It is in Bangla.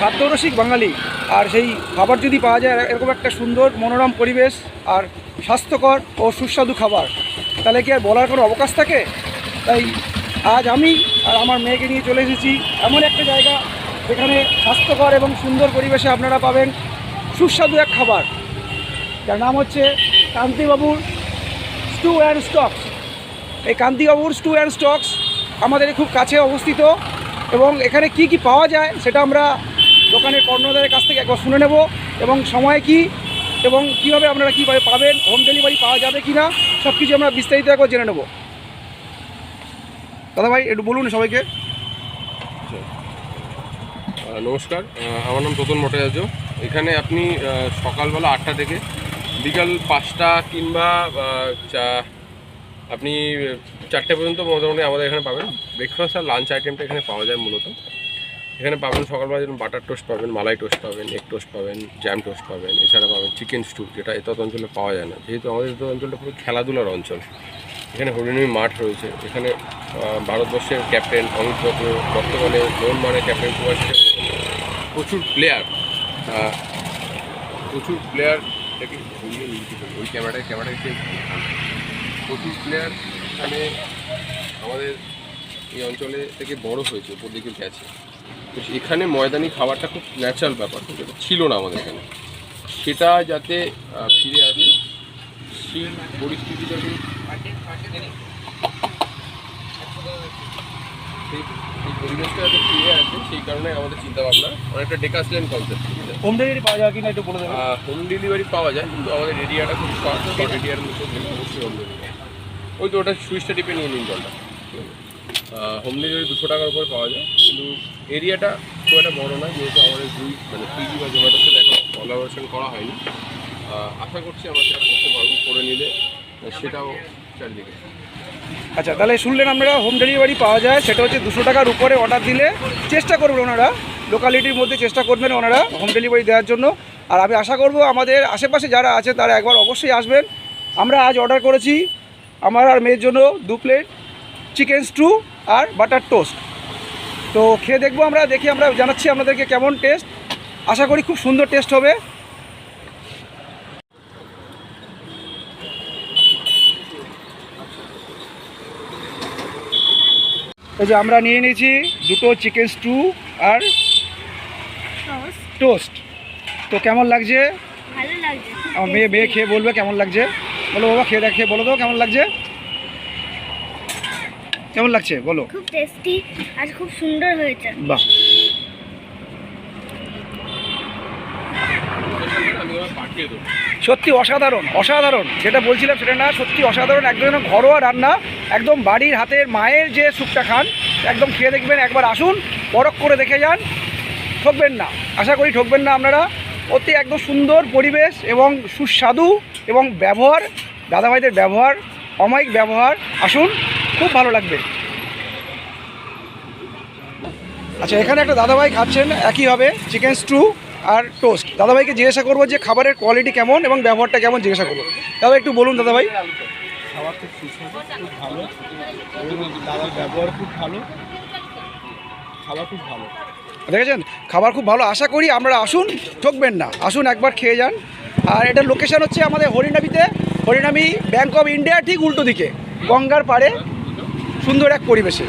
খাদ্যরসিক বাঙালি, আর সেই খাবার যদি পাওয়া যায় এরকম একটা সুন্দর মনোরম পরিবেশ আর স্বাস্থ্যকর ও সুস্বাদু খাবার, তাহলে কি আর বলার কোনো অবকাশ থাকে? তাই আজ আমি আর আমার মেয়েকে নিয়ে চলে এসেছি এমন একটা জায়গা যেখানে স্বাস্থ্যকর এবং সুন্দর পরিবেশে আপনারা পাবেন সুস্বাদু এক খাবার, যার নাম হচ্ছে কান্তিবাবুর স্টু অ্যান্ড স্টকস। এই কান্তিবাবুর স্টু অ্যান্ড স্টকস আমাদের খুব কাছে অবস্থিত, এবং এখানে কি কি পাওয়া যায় সেটা আমরা দোকানের কর্ণধারের কাছ থেকে একবার শুনে নেব, এবং সময় কি এবং কীভাবে আপনারা কীভাবে পাবেন, হোম ডেলিভারি পাওয়া যাবে কি না, সব কিছু আমরা বিস্তারিত একবার জেনে নেব। দাদা ভাই একটু বলুন সবাইকে। নমস্কার, আমার নাম তোতন ভট্টাচার্য। এখানে আপনি সকালবেলা 8টা থেকে বিকাল 5টা কিংবা আপনি 4টে পর্যন্ত মোটামুটি আমাদের এখানে পাবেন। ব্রেকফাস্ট আর লাঞ্চ আইটেমটা এখানে পাওয়া যায় মূলত। এখানে পাবেন সকালবেলা যেমন বাটার টোস্ট পাবেন, মালাই টোস্ট পাবেন, এগ টোস্ট পাবেন, জ্যাম টোস্ট পাবেন, এছাড়া পাবেন চিকেন স্টু, যেটা এতদ অঞ্চলে পাওয়া যায় না, যেহেতু আমাদের এতদ অঞ্চলটা পুরো খেলাধুলার অঞ্চল। এখানে হরিণী মাঠ রয়েছে। এখানে ভারতবর্ষের ক্যাপ্টেন অমিত বত্র, বর্তমানে মোহনবাগানের ক্যাপ্টেন প্রচুর প্লেয়ার দেখি ওই ক্যামেরাটায় প্রচুর প্লেয়ার এখানে আমাদের এই অঞ্চলে থেকে বড় হয়েছে, উপর দিকে গেছে। তো এখানে ময়দানি খাবারটা খুব ন্যাচারাল ব্যাপার, যেটা ছিল না আমাদের এখানে, সেটা যাতে ফিরে আসে সেই পরিস্থিতিটা সেই পরিবেশটা যাতে ফিরে আসে, সেই কারণে আমাদের চিন্তাভাবনা অনেকটা ডেকাসলেন কনসেপ্ট। হোম ডেলিভারি পাওয়া যায় কিনা একটু বলে দেবেন। হোম ডেলিভারি পাওয়া যায়, কিন্তু আমাদের এরিয়াটা খুব শর্ট এরিয়ার মধ্যে গেলে অবশ্যই হোম ডেলিভারি। ওই তো ওটা সুইচটা টিপে নিয়ে নিন জলটা। হোম ডেলিভারি 200 টাকার উপরে পাওয়া যায়, কিন্তু এরিয়াটা খুব একটা বড়ো না, যেহেতু আমাদের সুইগি বা জোম্যাটোর সাথে এখন কোলাবোরেশন করা হয়নি। আশা করছি আমরা সেটা করতে পারবো, করে নিলে সেটাও চারিদিকে। আচ্ছা, তাহলে শুনলেন আপনারা, হোম ডেলিভারি পাওয়া যায়, সেটা হচ্ছে 200 টাকার উপরে অর্ডার দিলে চেষ্টা করবেন ওনারা, লোকালিটির মধ্যে চেষ্টা করবেন ওনারা হোম ডেলিভারি দেওয়ার জন্য। আর আমি আশা করব আমাদের আশেপাশে যারা আছে তারা একবার অবশ্যই আসবেন। আমরা আজ অর্ডার করেছি আমার আর মেয়ের জন্য 2 প্লেট চিকেন স্টু আর বাটার টোস্ট। তো খেয়ে দেখবো আমরা, দেখি আমরা জানাচ্ছি আপনাদেরকে কেমন টেস্ট। আশা করি খুব সুন্দর টেস্ট হবে। এই যে আমরা নিয়ে নিয়েছি 2টো চিকেন স্টু আর টোস্ট। তো কেমন লাগছে? ভালো লাগছে। আমার মেয়ে খেয়ে বলবে কেমন লাগছে। বলো বাবা, খেয়ে দেখে বলো তো কেমন লাগছে, কেমন লাগছে বলো। খুব টেস্টি আর খুব সুন্দর হয়েছে। বাহ, সত্যি অসাধারণ অসাধারণ, যেটা বলছিলাম সেটা না, সত্যি অসাধারণ। একদম ঘরোয়া রান্না, একদম বাড়ির হাতের মায়ের যে স্যুপটা খান, একদম খেয়ে দেখবেন। একবার আসুন, পরখ করে দেখে যান, ঠকবেন না, আশা করি ঠকবেন না আপনারা। অতি একদম সুন্দর পরিবেশ এবং সুস্বাদু এবং ব্যবহার, দাদাভাইদের ব্যবহার, অমায়িক ব্যবহার। আসুন, খুব ভালো লাগবে। আচ্ছা, এখানে একটা দাদাভাই খাচ্ছেন একইভাবে চিকেন স্টু আর টোস্ট। দাদাভাইকে জিজ্ঞাসা করবো যে খাবারের কোয়ালিটি কেমন এবং ব্যবহারটা কেমন, জিজ্ঞাসা করবো। দাদা একটু বলুন দাদাভাই। খাবার খুব সুস্বাদু, খুব ভালো, দাদার ব্যবহার খুব ভালো, খাবার খুব ভালো। দেখেছেন, খাবার খুব ভালো। আশা করি আপনারা আসুন, ঠকবেন না, আসুন একবার খেয়ে যান। আর এটার লোকেশান হচ্ছে আমাদের হরিনামিতে, হরিনামি ব্যাংক অফ ইন্ডিয়া ঠিক উল্টো দিকে, গঙ্গার পাড়ে, সুন্দর এক পরিবেশে।